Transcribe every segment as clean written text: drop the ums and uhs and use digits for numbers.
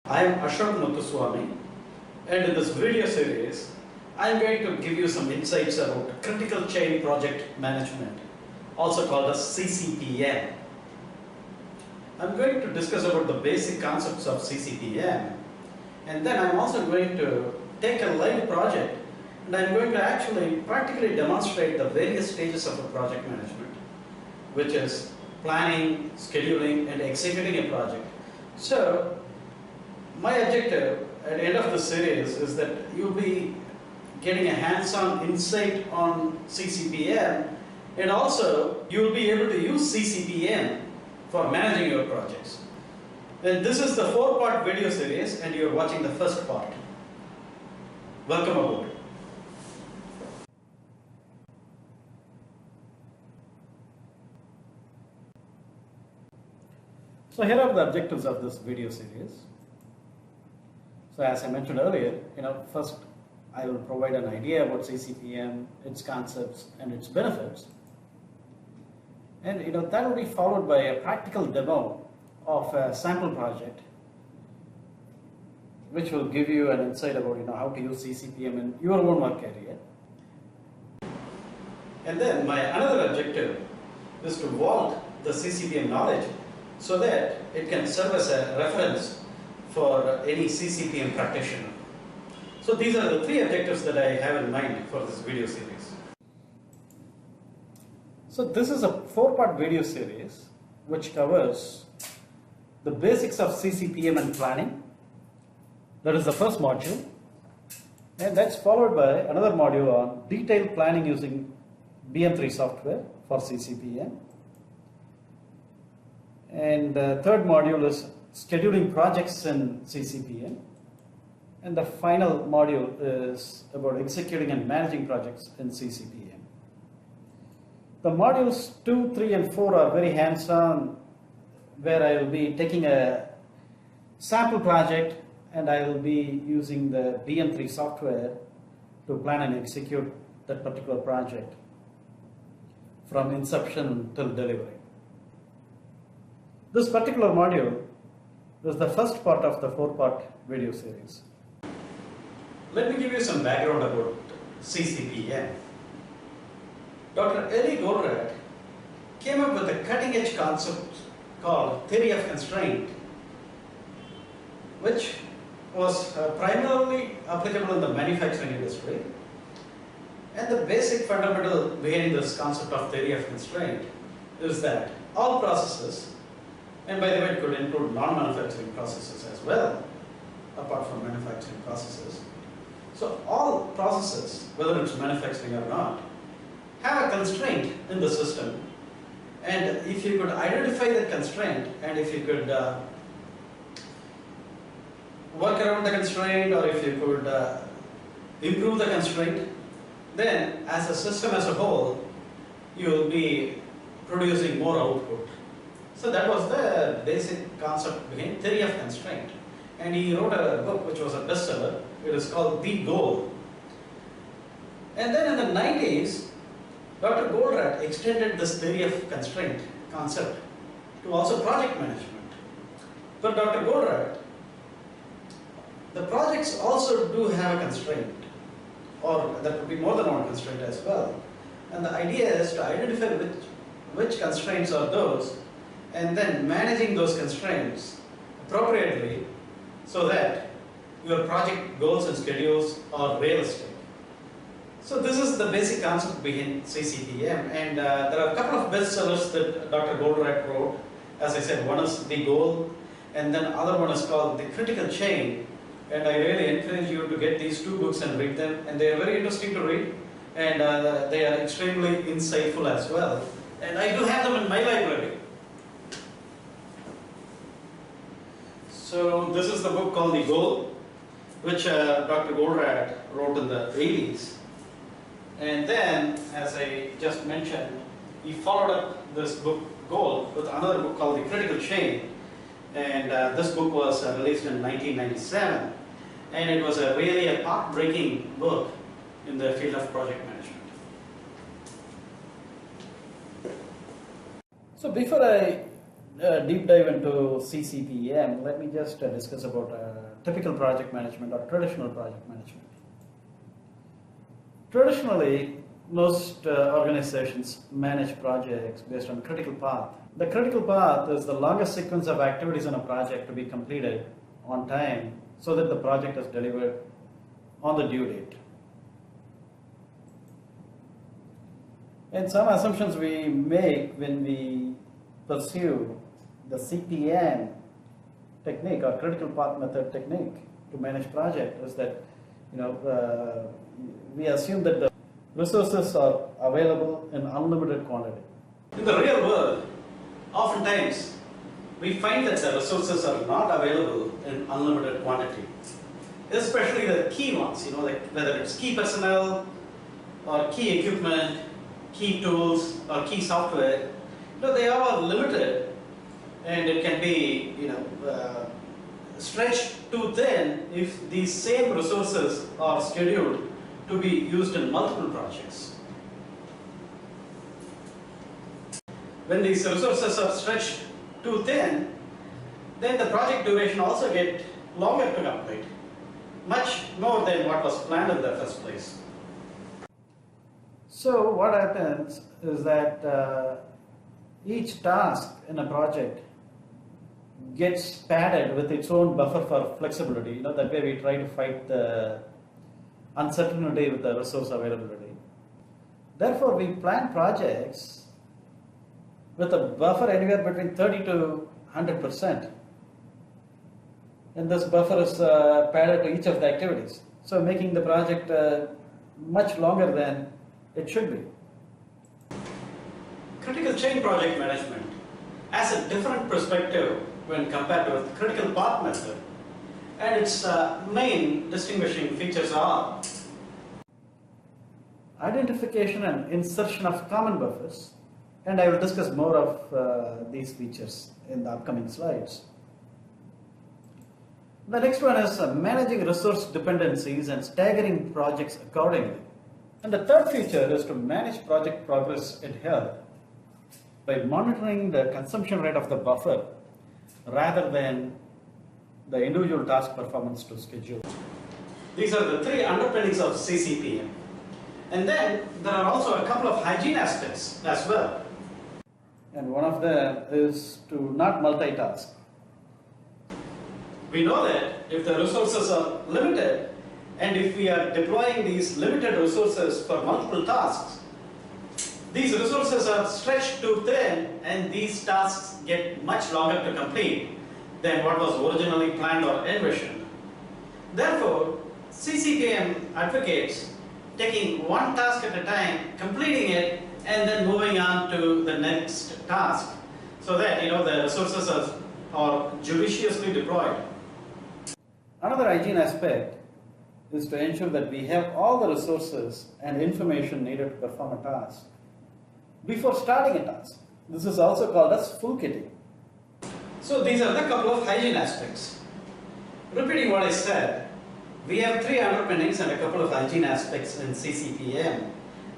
I am Ashok, and in this video series, I am going to give you some insights about critical chain project management, also called as CCPM. I'm going to discuss about the basic concepts of CCPM, and then I'm also going to take a live project and I'm going to actually practically demonstrate the various stages of a project management, which is planning, scheduling, and executing a project. So, my objective at the end of the series is that you'll be getting a hands-on insight on CCPM, and also you'll be able to use CCPM for managing your projects. And this is the 4-part video series, and you're watching the first part. Welcome aboard. So here are the objectives of this video series. So as I mentioned earlier, first I will provide an idea about CCPM, its concepts and its benefits. And that will be followed by a practical demo of a sample project, which will give you an insight about how to use CCPM in your own work area. And then my another objective is to vault the CCPM knowledge so that it can serve as a reference for any CCPM practitioner. So these are the 3 objectives that I have in mind for this video series. So this is a 4-part video series which covers the basics of CCPM and planning. That is the first module. And that's followed by another module on detailed planning using BM3 software for CCPM. And the third module is scheduling projects in CCPM. And the final module is about executing and managing projects in CCPM. The modules 2, 3 and 4 are very hands-on, where I will be taking a sample project and I will be using the BM3 software to plan and execute that particular project from inception till delivery. This particular module is the first part of the 4-part video series. Let me give you some background about CCPM. Dr. Eli Goldratt came up with a cutting-edge concept called theory of constraint, which was primarily applicable in the manufacturing industry. And the basic fundamental behind this concept of theory of constraint is that all processes, and by the way it could include non-manufacturing processes as well, apart from manufacturing processes. So all processes, whether it's manufacturing or not, have a constraint in the system. And if you could identify the constraint, and if you could work around the constraint, or if you could improve the constraint, then as a system as a whole, you will be producing more output. So that was the basic concept behind theory of constraint. And he wrote a book which was a bestseller. It is called The Goal. And then in the 90s, Dr. Goldratt extended this theory of constraint concept to also project management. For Dr. Goldratt, the projects also do have a constraint, or there could be more than one constraint as well. And the idea is to identify which constraints are those, and then managing those constraints appropriately so that your project goals and schedules are realistic. So this is the basic concept behind CCPM, and there are a couple of bestsellers that Dr. Goldratt wrote. As I said, one is The Goal, and then other one is called The Critical Chain. And I really encourage you to get these 2 books and read them, and they are very interesting to read, and they are extremely insightful as well. And I do have them in my library. So this is the book called The Goal, which Dr. Goldratt wrote in the 80s. And then, as I just mentioned, he followed up this book, Goal, with another book called The Critical Chain. And this book was released in 1997. And it was really a path-breaking book in the field of project management. So before I deep dive into CCPM, let me just discuss about typical project management or traditional project management. Traditionally, most organizations manage projects based on critical path. The critical path is the longest sequence of activities in a project to be completed on time so that the project is delivered on the due date. And some assumptions we make when we pursue the CPM technique or critical path method technique to manage project is that we assume that the resources are available in unlimited quantity. In the real world, oftentimes we find that the resources are not available in unlimited quantity, especially the key ones, like whether it's key personnel or key equipment, key tools or key software. They are all limited, and it can be stretched too thin if these same resources are scheduled to be used in multiple projects. When these resources are stretched too thin, then the project duration also gets longer to complete, much more than what was planned in the first place. So what happens is that each task in a project gets padded with its own buffer for flexibility. That way we try to fight the uncertainty with the resource availability. Therefore, we plan projects with a buffer anywhere between 30 to 100%. And this buffer is padded to each of the activities. So making the project much longer than it should be. Critical chain project management has a different perspective when compared with critical path method, and its main distinguishing features are identification and insertion of common buffers, and I will discuss more of these features in the upcoming slides. The next one is managing resource dependencies and staggering projects accordingly. And the third feature is to manage project progress and health by monitoring the consumption rate of the buffer rather than the individual task performance to schedule. These are the three underpinnings of CCPM. And then there are also a couple of hygiene aspects as well. And one of them is to not multitask. We know that if the resources are limited, and if we are deploying these limited resources for multiple tasks, these resources are stretched too thin and these tasks get much longer to complete than what was originally planned or envisioned. Therefore, CCPM advocates taking one task at a time, completing it, and then moving on to the next task so that the resources are judiciously deployed. Another hygiene aspect is to ensure that we have all the resources and information needed to perform a task before starting a task. This is also called as full kitting. So these are the couple of hygiene aspects. Repeating what I said, we have three underpinnings and a couple of hygiene aspects in CCPM,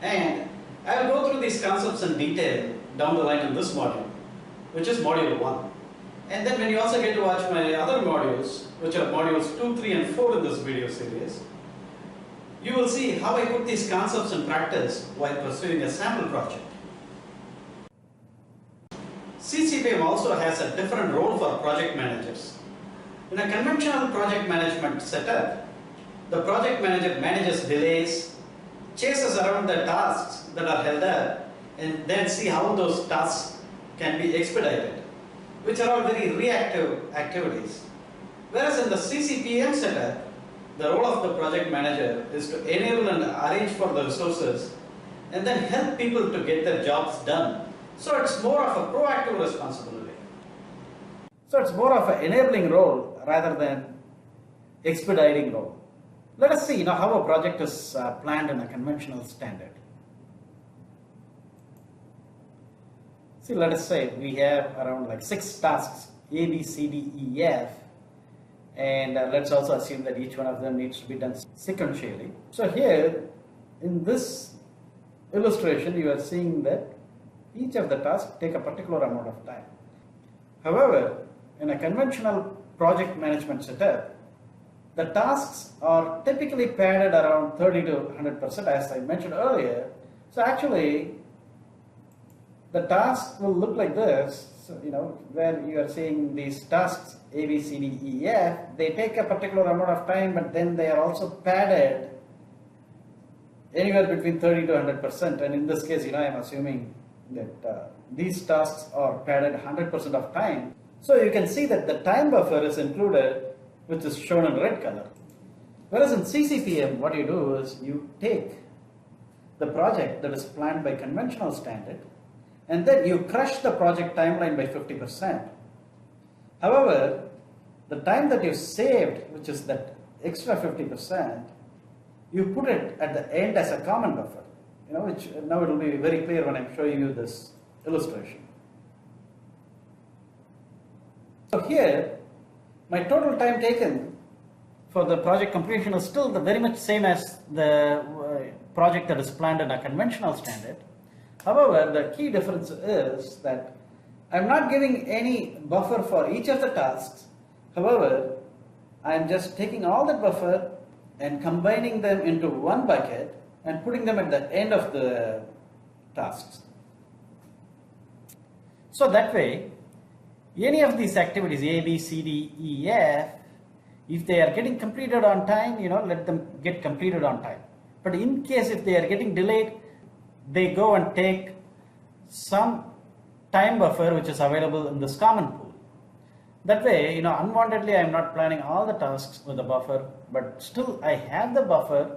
and I will go through these concepts in detail down the line in this module, which is module 1. And then when you also get to watch my other modules, which are modules 2, 3 and 4 in this video series, you will see how I put these concepts in practice while pursuing a sample project. CCPM also has a different role for project managers. In a conventional project management setup, the project manager manages delays, chases around the tasks that are held up, and then see how those tasks can be expedited, which are all very reactive activities. Whereas in the CCPM setup, the role of the project manager is to enable and arrange for the resources and then help people to get their jobs done. So it's more of a proactive responsibility. So it's more of an enabling role rather than expediting role. Let us see how a project is planned in a conventional standard. See, let us say we have around 6 tasks, A, B, C, D, E, F, and let's also assume that each one of them needs to be done sequentially. So here, in this illustration, you are seeing that each of the tasks take a particular amount of time. However, in a conventional project management setup, the tasks are typically padded around 30 to 100%, as I mentioned earlier. So actually, the task will look like this. So, where you are seeing these tasks A, B, C, D, E, F, they take a particular amount of time, but then they are also padded anywhere between 30 to 100%. And in this case, I am assuming that these tasks are padded 100% of time. So you can see that the time buffer is included, which is shown in red color. Whereas in CCPM, what you do is you take the project that is planned by conventional standard, and then you crush the project timeline by 50%. However, the time that you saved, which is that extra 50%, you put it at the end as a common buffer, which now it will be very clear when I'm showing you this illustration. So here, my total time taken for the project completion is still very much same as the project that is planned in a conventional standard. However, the key difference is that I'm not giving any buffer for each of the tasks. However, I'm just taking all that buffer and combining them into one bucket and putting them at the end of the tasks. So that way, any of these activities, A, B, C, D, E, F, if they are getting completed on time, let them get completed on time. But in case if they are getting delayed, they go and take some time buffer which is available in this common pool. That way, unwantedly I am not planning all the tasks with a buffer, but still I have the buffer,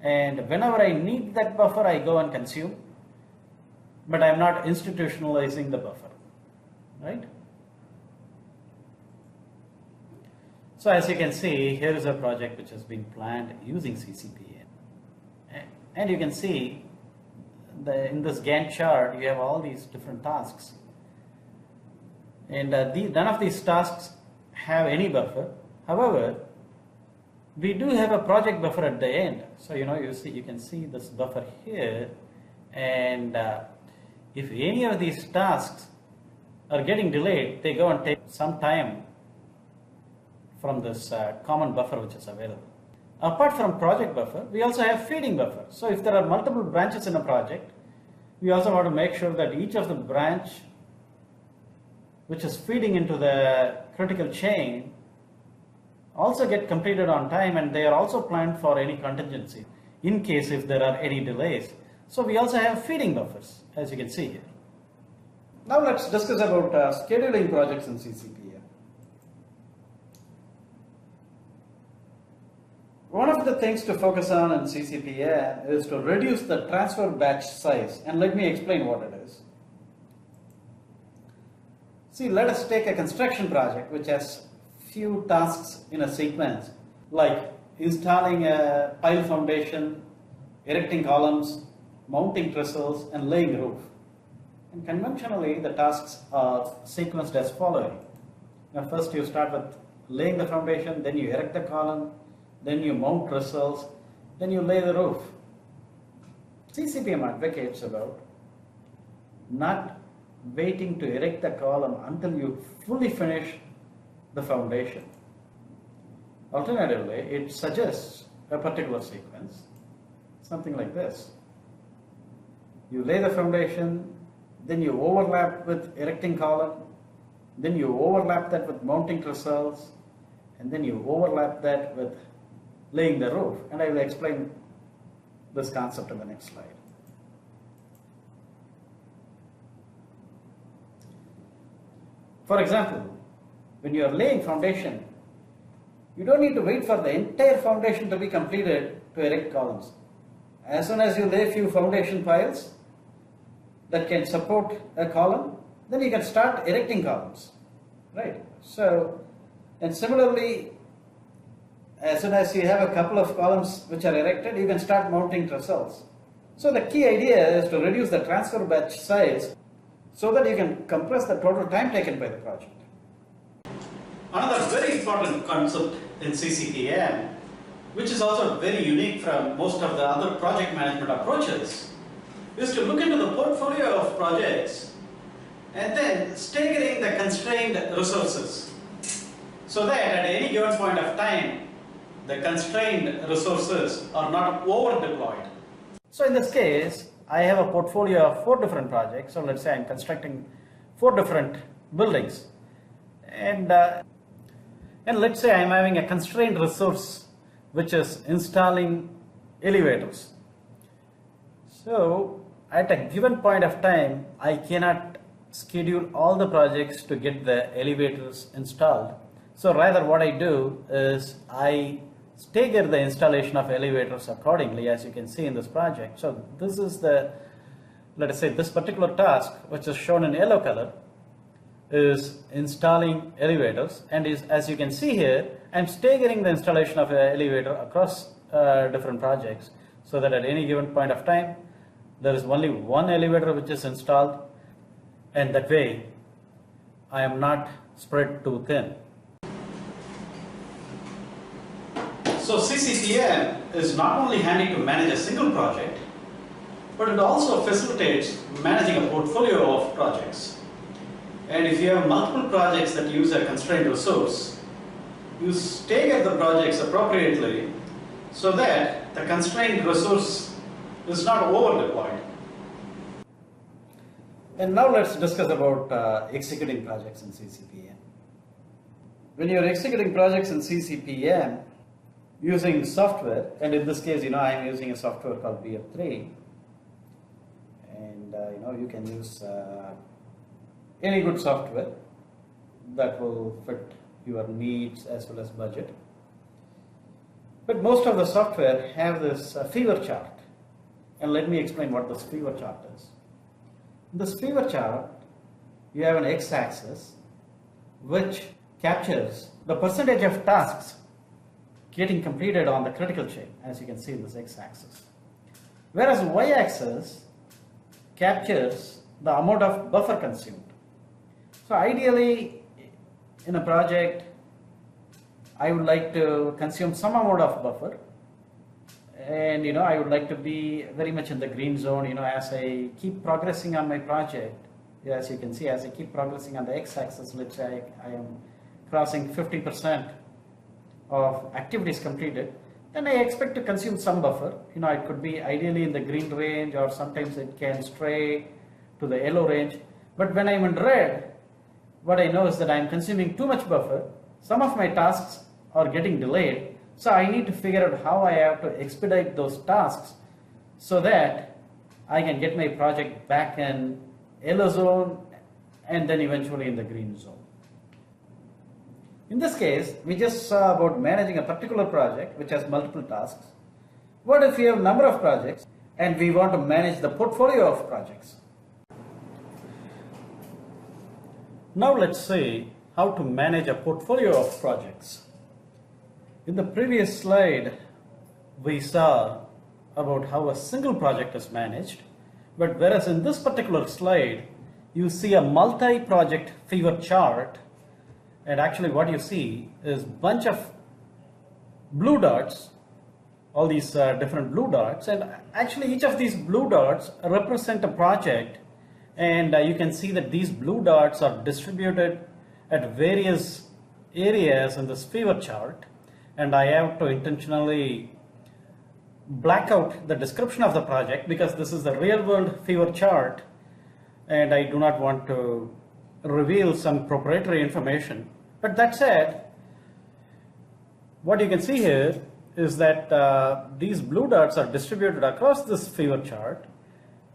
and whenever I need that buffer I go and consume, but I am not institutionalizing the buffer, right? So as you can see, here is a project which has been planned using CCPM. And you can see in this Gantt chart, you have all these different tasks. And none of these tasks have any buffer. However, we do have a project buffer at the end. So, you can see this buffer here. And if any of these tasks are getting delayed, they go and take some time from this common buffer which is available. Apart from project buffer, we also have feeding buffer. So if there are multiple branches in a project, we also want to make sure that each of the branch which is feeding into the critical chain also get completed on time, and they are also planned for any contingency in case if there are any delays. So we also have feeding buffers, as you can see here. Now let's discuss about scheduling projects in CCPM. One of the things to focus on in CCPM is to reduce the transfer batch size, and let me explain what it is. See, let us take a construction project which has few tasks in a sequence, like installing a pile foundation, erecting columns, mounting trestles, and laying roof. And conventionally, the tasks are sequenced as following. Now, first you start with laying the foundation, then you erect the column, then you mount trestles, then you lay the roof. CCPM advocates about not waiting to erect the column until you fully finish the foundation. Alternatively, it suggests a particular sequence, something like this. You lay the foundation, then you overlap with erecting column, then you overlap that with mounting trestles, and then you overlap that with laying the roof. And I will explain this concept in the next slide. For example, when you are laying foundation, you don't need to wait for the entire foundation to be completed to erect columns. As soon as you lay a few foundation piles that can support a column, then you can start erecting columns, right? So, and similarly, as soon as you have a couple of columns which are erected, you can start mounting trestles. So the key idea is to reduce the transfer batch size so that you can compress the total time taken by the project. Another very important concept in CCPM, which is also very unique from most of the other project management approaches, is to look into the portfolio of projects and then staggering the constrained resources so that at any given point of time the constrained resources are not over deployed. So in this case, I have a portfolio of 4 different projects. So let's say I'm constructing 4 different buildings, and let's say I'm having a constrained resource which is installing elevators. So at a given point of time, I cannot schedule all the projects to get the elevators installed. So rather what I do is I stagger the installation of elevators accordingly, as you can see in this project. So this is the, let us say this particular task, which is shown in yellow color, is installing elevators, and is, as you can see here, I'm staggering the installation of an elevator across different projects, so that at any given point of time there is only one elevator which is installed, and that way I am not spread too thin. So CCPM is not only handy to manage a single project, but it also facilitates managing a portfolio of projects. And if you have multiple projects that use a constrained resource, you stagger the projects appropriately so that the constrained resource is not over deployed. And now let's discuss about executing projects in CCPM. When you're executing projects in CCPM using software, and in this case, I'm using a software called BF3, and you can use any good software that will fit your needs as well as budget. But most of the software have this fever chart, and let me explain what this fever chart is. In this fever chart, you have an x-axis which captures the percentage of tasks getting completed on the critical chain, as you can see in this x-axis. Whereas y-axis captures the amount of buffer consumed. So ideally, in a project, I would like to consume some amount of buffer, and I would like to be very much in the green zone. As I keep progressing on my project, as you can see, as I keep progressing on the x-axis, let's say I am crossing 50% of activities completed, then I expect to consume some buffer. It could be ideally in the green range, or sometimes it can stray to the yellow range. But when I'm in red, what I know is that I'm consuming too much buffer. Some of my tasks are getting delayed, so I need to figure out how I have to expedite those tasks so that I can get my project back in yellow zone and then eventually in the green zone. In this case, we just saw about managing a particular project which has multiple tasks. What if we have a number of projects and we want to manage the portfolio of projects? Now let's see how to manage a portfolio of projects. In the previous slide, we saw about how a single project is managed, but whereas in this particular slide, you see a multi-project fever chart, and actually what you see is a bunch of blue dots, all these different blue dots, and actually each of these blue dots represent a project, and you can see that these blue dots are distributed at various areas in this fever chart, and I have to intentionally black out the description of the project because this is the real world fever chart and I do not want to reveal some proprietary information. But that said, what you can see here is that these blue dots are distributed across this fever chart,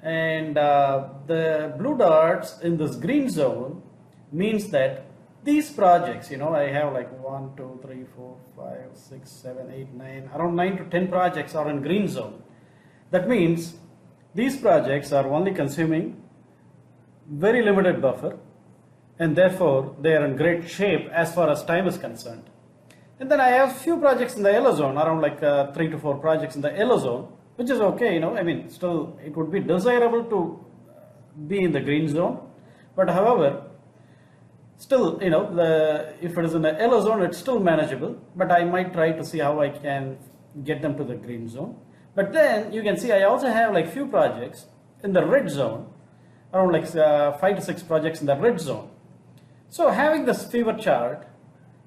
and the blue dots in this green zone means that these projects, I have like 1, 2, 3, 4, 5, 6, 7, 8, 9, around 9 to 10 projects are in green zone. That means these projects are only consuming very limited buffer, and therefore they are in great shape as far as time is concerned. And then I have few projects in the yellow zone, around like 3 to 4 projects in the yellow zone, which is okay, still it would be desirable to be in the green zone, but however, still, if it is in the yellow zone, it's still manageable, but I might try to see how I can get them to the green zone. But then you can see I also have like few projects in the red zone, around like 5 to 6 projects in the red zone. So having this fever chart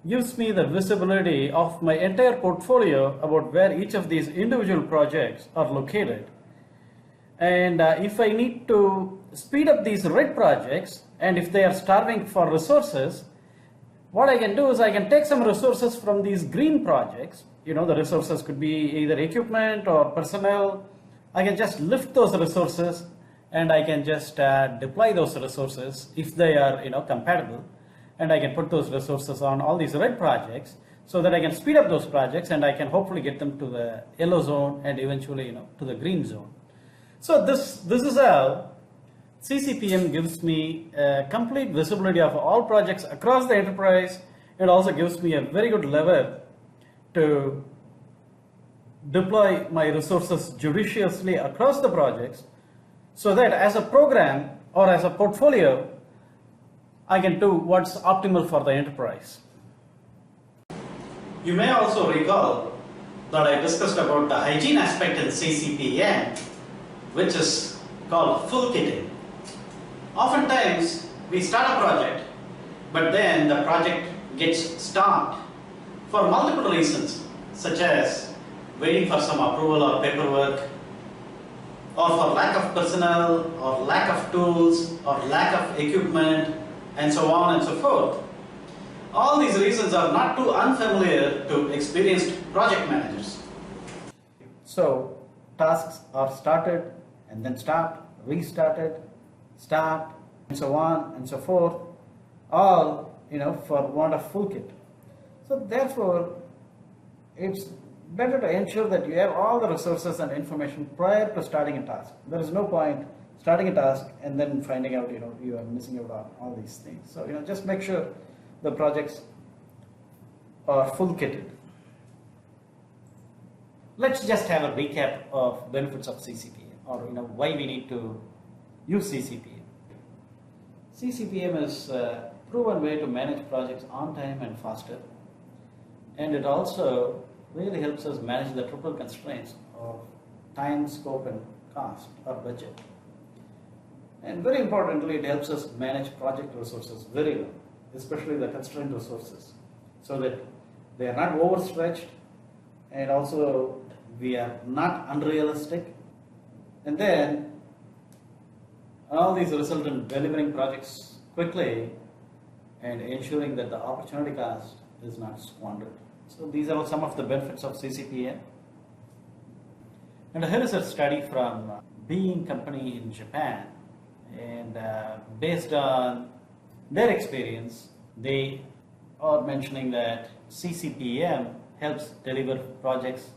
gives me the visibility of my entire portfolio about where each of these individual projects are located. And if I need to speed up these red projects, and if they are starving for resources, what I can do is I can take some resources from these green projects. The resources could be either equipment or personnel. I can just lift those resources and I can just deploy those resources if they are compatible, and I can put those resources on all these red projects so that I can speed up those projects and I can hopefully get them to the yellow zone and eventually to the green zone. So this is how CCPM gives me complete visibility of all projects across the enterprise. It also gives me a very good lever to deploy my resources judiciously across the projects, so that as a program or as a portfolio, I can do what's optimal for the enterprise. You may also recall that I discussed about the hygiene aspect in CCPM, which is called full kitting. Oftentimes, we start a project, but then the project gets stopped for multiple reasons, such as waiting for some approval or paperwork, or for lack of personnel, or lack of tools, or lack of equipment, and so on and so forth. All these reasons are not too unfamiliar to experienced project managers. So tasks are started and then stopped, restarted, stopped, and so on and so forth, all for want of full kit. So therefore, it's better to ensure that you have all the resources and information prior to starting a task. There is no point starting a task and then finding out you are missing out on all these things. So just make sure the projects are full kitted. Let's just have a recap of benefits of CCPM, or why we need to use CCPM. CCPM is a proven way to manage projects on time and faster, and it also really helps us manage the triple constraints of time, scope, and cost or budget. And very importantly, it helps us manage project resources very well, especially the constrained resources, so that they are not overstretched, and also we are not unrealistic. And then all these result in delivering projects quickly and ensuring that the opportunity cost is not squandered. So these are some of the benefits of CCPM. And here is a study from Being Company in Japan, and based on their experience, they are mentioning that CCPM helps deliver projects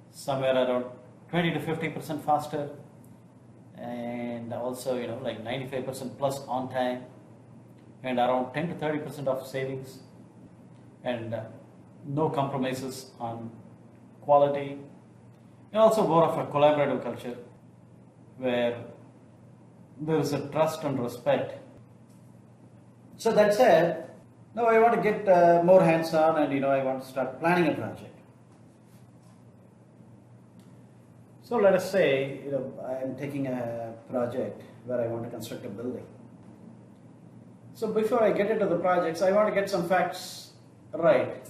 somewhere around 20 to 50% faster, and also like 95% plus on time, and around 10 to 30% of savings, and no compromises on quality, and also more of a collaborative culture where there is a trust and respect. So that said, now I want to get more hands-on, and I want to start planning a project. So let us say I am taking a project where I want to construct a building. So before I get into the projects, I want to get some facts right,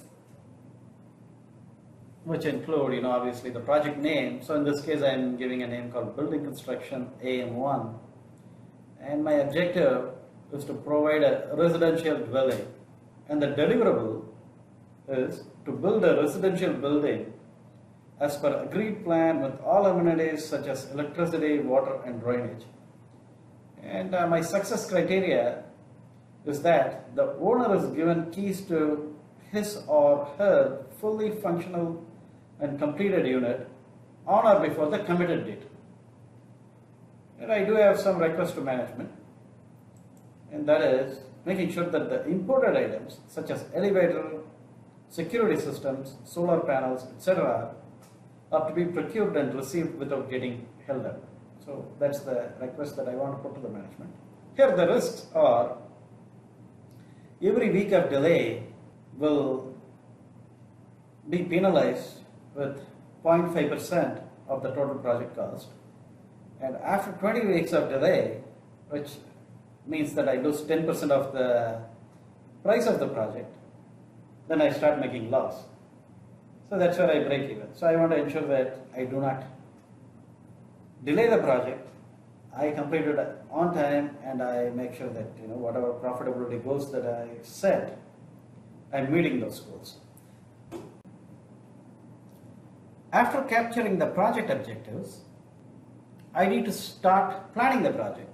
which include obviously the project name. So in this case, I am giving a name called Building Construction AM1, and my objective is to provide a residential dwelling, and the deliverable is to build a residential building as per agreed plan with all amenities such as electricity, water, and drainage. And my success criteria is that the owner is given keys to his or her fully functional and completed unit on or before the committed date. And I do have some requests to management, and that is making sure that the imported items such as elevator, security systems, solar panels, etc. are to be procured and received without getting held up. So that's the request that I want to put to the management. Here the risks are every week of delay will be penalized with 0.5% of the total project cost. And after 20 weeks of delay, which means that I lose 10% of the price of the project, then I start making loss. So that's where I break even. So I want to ensure that I do not delay the project. I complete it on time, and I make sure that whatever profitability goals that I set, I'm meeting those goals. After capturing the project objectives, I need to start planning the project.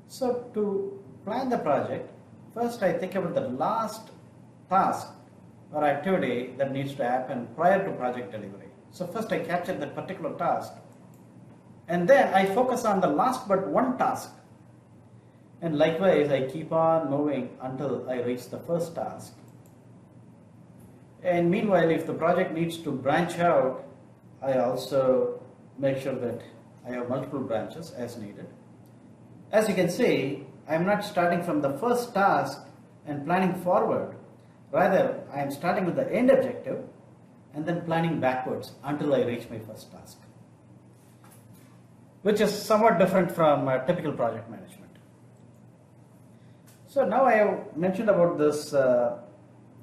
So to plan the project, first I think about the last task or activity that needs to happen prior to project delivery. So first I capture that particular task, and then I focus on the last but one task. And likewise, I keep on moving until I reach the first task. And meanwhile, if the project needs to branch out, I also make sure that I have multiple branches as needed. As you can see, I'm not starting from the first task and planning forward. Rather, I am starting with the end objective and then planning backwards until I reach my first task, which is somewhat different from typical project management. So now I have mentioned about this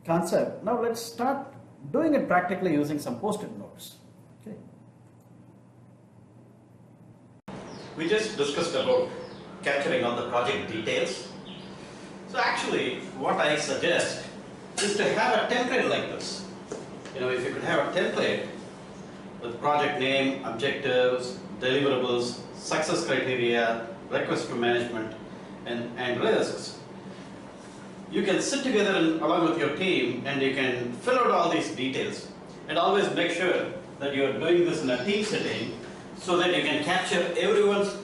concept. Now let's start doing it practically using some post-it notes. Okay. We just discussed about capturing all the project details. So actually, what I suggest is to have a template like this. If you could have a template with project name, objectives, deliverables, success criteria, request to management, and risks, you can sit together along with your team and you can fill out all these details, and always make sure that you are doing this in a team setting so that you can capture everyone's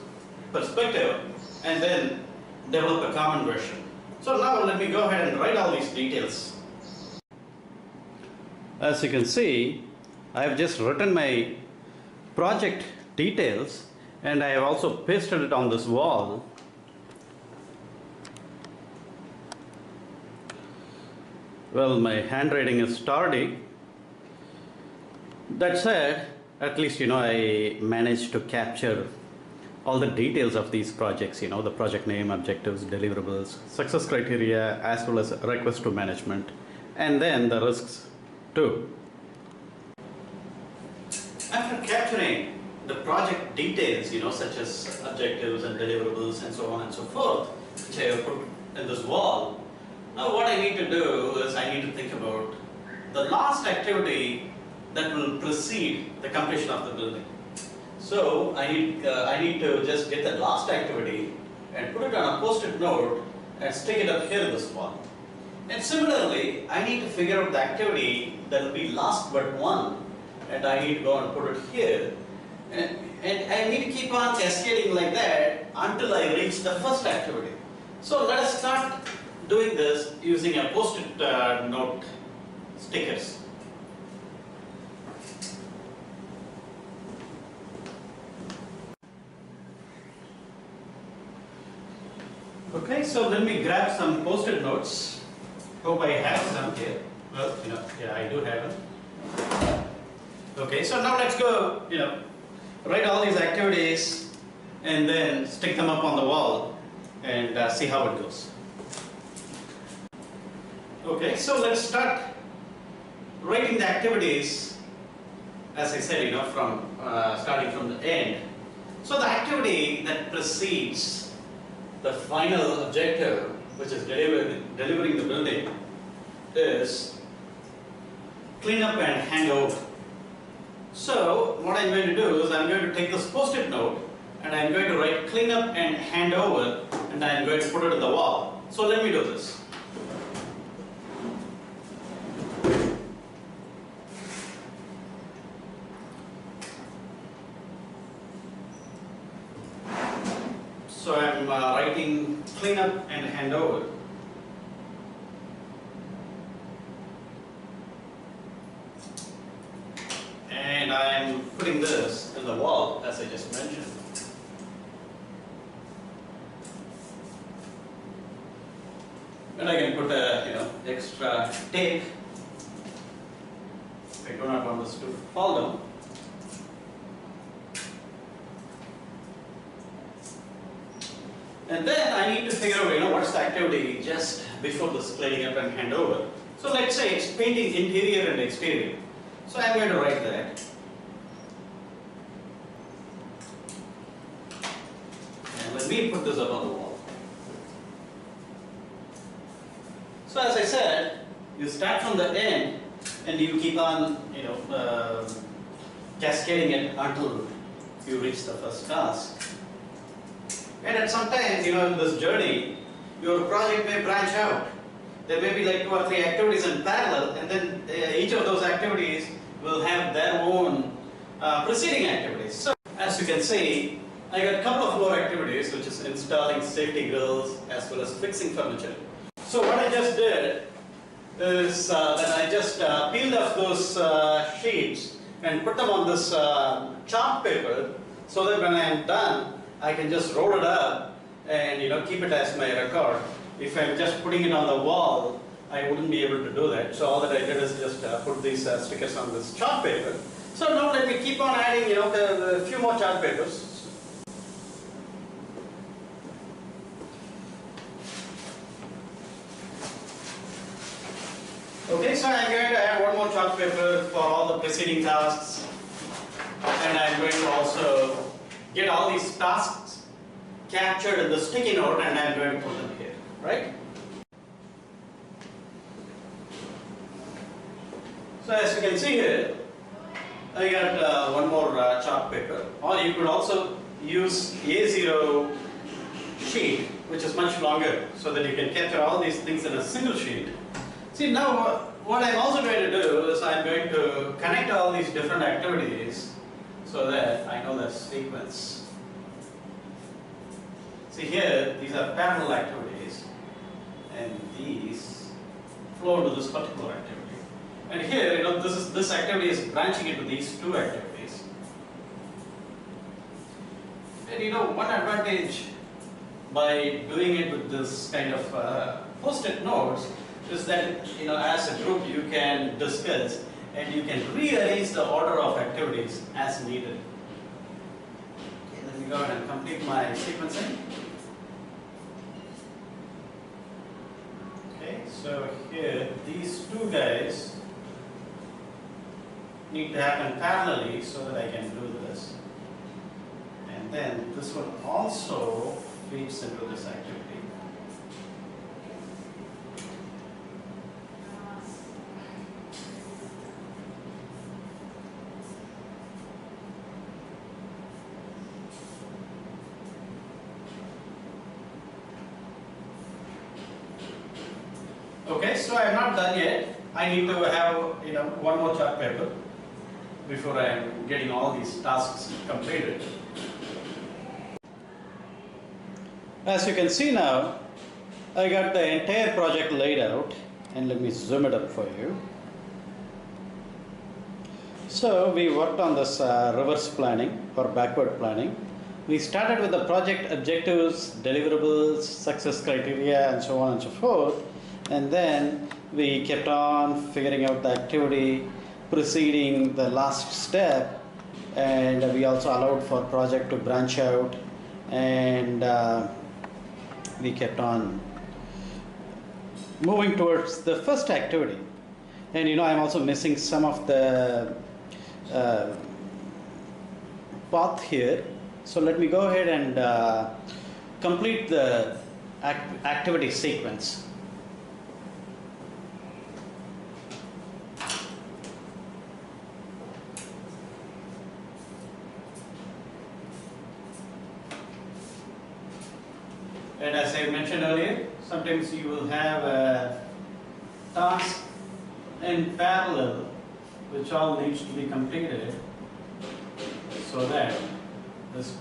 perspective and then develop a common version. So now let me go ahead and write all these details. As you can see, I have just written my project details, and I have also pasted it on this wall. Well, my handwriting is tardy. That said, at least I managed to capture all the details of these projects, the project name, objectives, deliverables, success criteria, as well as request to management, and then the risks too. After capturing the project details, such as objectives and deliverables and so on and so forth, which I have put in this wall, now what I need to do is I need to think about the last activity that will precede the completion of the building. So I need to just get the last activity and put it on a post-it note and stick it up here in this wall. And similarly, I need to figure out the activity that will be last but one, and I need to go and put it here. And I need to keep on cascading like that until I reach the first activity. So let us start doing this using a post-it note stickers. Okay, so let me grab some post-it notes. Hope I have some here. Well, yeah, I do have them. Okay, so now let's go, write all these activities and then stick them up on the wall and see how it goes. Okay, so let's start writing the activities, as I said, from starting from the end. So the activity that precedes the final objective, which is delivering the building, is clean up and hand over. So what I'm going to do is I'm going to take this post-it note and I'm going to write clean up and hand over, and I'm going to put it on the wall. So let me do this. So I'm writing clean up and hand over. And I'm putting this in the wall, as I just mentioned. And I can put a, extra tape. I do not want this to fall down. And then I need to figure out, what's the activity just before this cleaning up and handover. So let's say it's painting interior and exterior. So I'm going to write that. And let me put this up on the wall. So as I said, you start from the end and you keep on, cascading it until you reach the first task. And at some time, in this journey, your project may branch out. There may be like 2 or 3 activities in parallel, and then each of those activities will have their own preceding activities. So as you can see, I got a couple of more activities, which is installing safety grills as well as fixing furniture. So what I just did is that I just peeled off those sheets and put them on this chart paper, so that when I am done, I can just roll it up and keep it as my record. If I'm just putting it on the wall, I wouldn't be able to do that. So all that I did is just put these stickers on this chart paper. So now let me keep on adding a few more chart papers. Okay, so I'm going to add one more chart paper for all the preceding tasks, and I'm going to also get all these tasks captured in the sticky note, and I'm going to put them here, right? So as you can see here, I got one more chart paper, or you could also use A0 sheet, which is much longer, so that you can capture all these things in a single sheet. See, now what I'm also going to do is I'm going to connect all these different activities so that I know the sequence. See here, these are parallel activities, and these flow to this particular activity. And here, this activity is branching into these 2 activities. And one advantage by doing it with this kind of post-it notes is that, as a group you can discuss and you can rearrange the order of activities as needed. Okay, let me go ahead and complete my sequencing. Okay, so here, these 2 guys need to happen parallelly so that I can do this. And then this one also feeds into this activity. Okay, so I'm not done yet. I need to have one more chart paper before I'm getting all these tasks completed. As you can see now, I got the entire project laid out, and let me zoom it up for you. So we worked on this reverse planning or backward planning. We started with the project objectives, deliverables, success criteria, and so on and so forth. And then we kept on figuring out the activity preceding the last step, and we also allowed for project to branch out, and we kept on moving towards the first activity. And I'm also missing some of the path here, so let me go ahead and complete the activity sequence. And as I mentioned earlier, sometimes you will have a task in parallel which all needs to be completed so that this,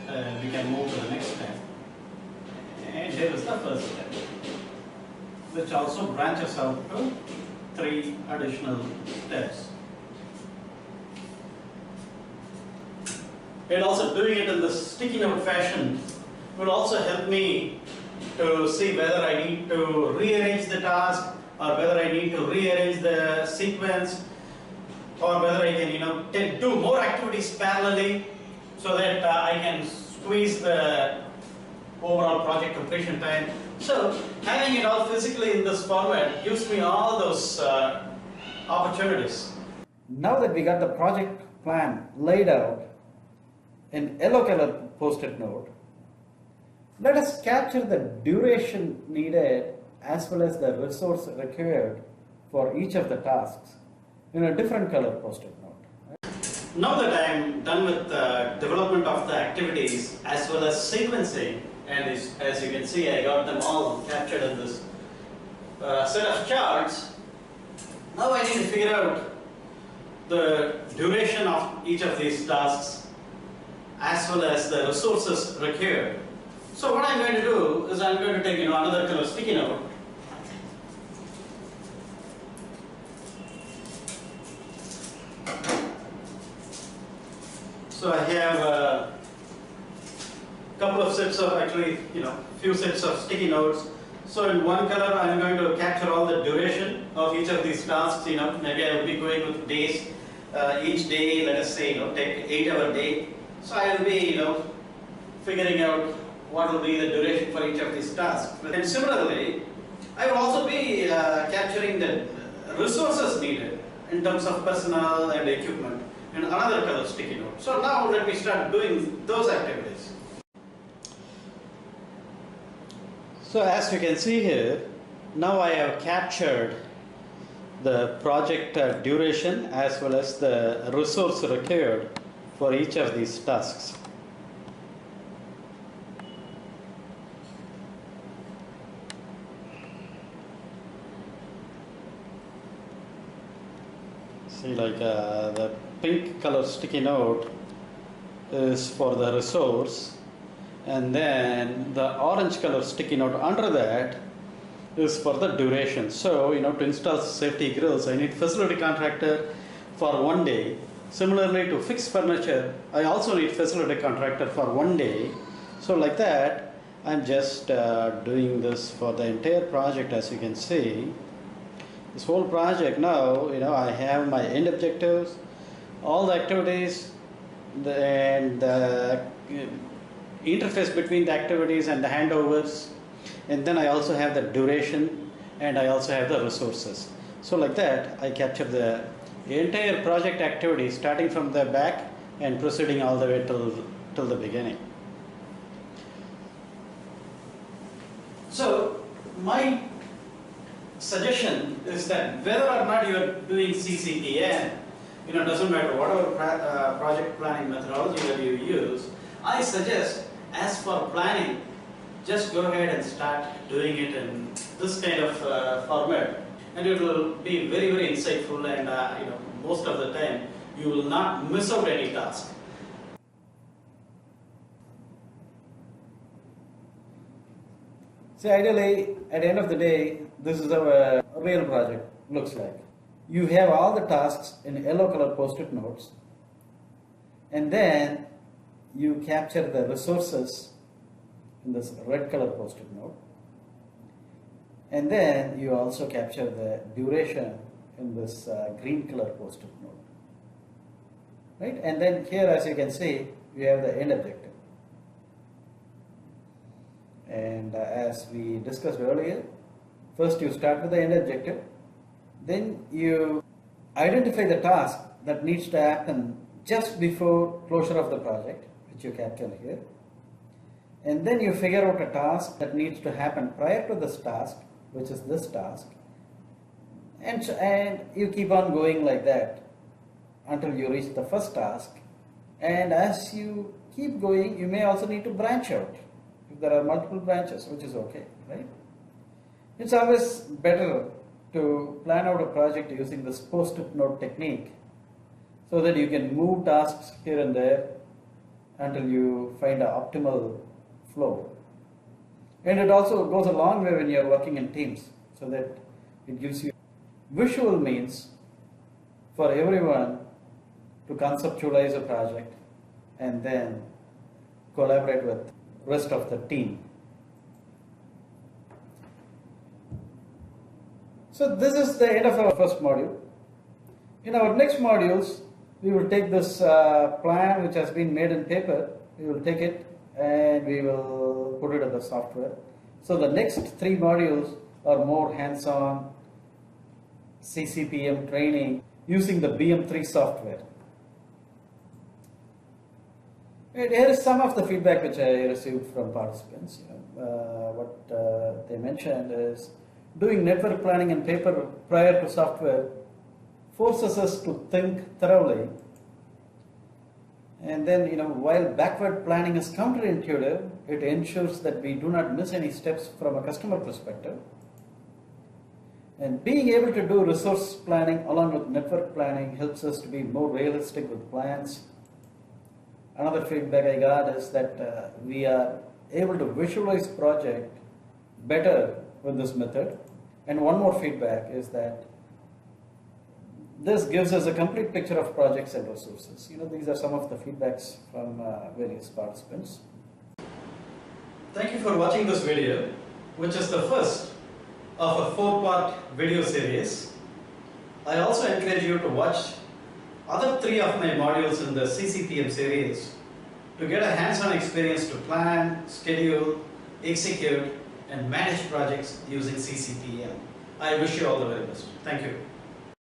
we can move to the next step. And here is the first step, which also branches out to 3 additional steps. And also doing it in this sticky note fashion will also help me to see whether I need to rearrange the task, or whether I need to rearrange the sequence, or whether I can do more activities parallelly, so that I can squeeze the overall project completion time. So having it all physically in this format gives me all those opportunities. Now that we got the project plan laid out in yellow color post-it note, let us capture the duration needed as well as the resource required for each of the tasks in a different color post-it note. Now that I am done with the development of the activities as well as sequencing, and as you can see, I got them all captured in this set of charts. Now I need to figure out the duration of each of these tasks as well as the resources required. So what I'm going to do is I'm going to take another color sticky note. So I have a couple of sets of few sets of sticky notes. So in one color I'm going to capture all the duration of each of these tasks. Maybe I will be going with days. Each day, let us say, take 8-hour day. So I will be, figuring out what will be the duration for each of these tasks. And similarly, I will also be capturing the resources needed in terms of personnel and equipment in another color sticky note. So now let me start doing those activities. So as you can see here, now I have captured the project duration as well as the resource required for each of these tasks. See, the pink color sticky note is for the resource, and then the orange color sticky note under that is for the duration. So, to install safety grills, I need facility contractor for 1 day. Similarly, to fix furniture, I also need facility contractor for 1 day. So like that, I'm just doing this for the entire project. As you can see, this whole project now, I have my end objectives, all the activities, and the interface between the activities and the handovers, and then I also have the duration, and I also have the resources. So like that, I capture the entire project activity starting from the back and proceeding all the way till the beginning. So my suggestion is that whether or not you are doing CCPM, doesn't matter whatever project planning methodology that you use, I suggest as for planning, just go ahead and start doing it in this kind of format, and it will be very, very insightful, and most of the time you will not miss out any task. So ideally, at the end of the day, this is how a real project looks like. You have all the tasks in yellow color post-it notes, and then you capture the resources in this red color post-it note, and then you also capture the duration in this green color post-it note, right? And then here, as you can see, you have the end objective. And as we discussed earlier, first you start with the end objective, then you identify the task that needs to happen just before closure of the project, which you capture here. And then you figure out a task that needs to happen prior to this task, which is this task. And you keep on going like that until you reach the first task. And as you keep going, you may also need to branch out if there are multiple branches, which is okay, right? It's always better to plan out a project using this post-it note technique so that you can move tasks here and there until you find an optimal flow. And it also goes a long way when you're working in teams, so that it gives you visual means for everyone to conceptualize a project and then collaborate with rest of the team. So this is the end of our first module. In our next modules, we will take this plan which has been made in paper, we will take it and we will put it in the software. So the next 3 modules are more hands-on CCPM training using the BM3 software. And here is some of the feedback which I received from participants. What they mentioned is doing network planning and paper prior to software forces us to think thoroughly. And then, while backward planning is counterintuitive, it ensures that we do not miss any steps from a customer perspective. And being able to do resource planning along with network planning helps us to be more realistic with plans. Another feedback I got is that we are able to visualize project better with this method. And one more feedback is that this gives us a complete picture of projects and resources. These are some of the feedbacks from various participants. Thank you for watching this video, which is the first of a 4-part video series. I also encourage you to watch other 3 of my modules in the CCPM series to get a hands-on experience to plan, schedule, execute, and manage projects using CCPM. I wish you all the very best. Thank you.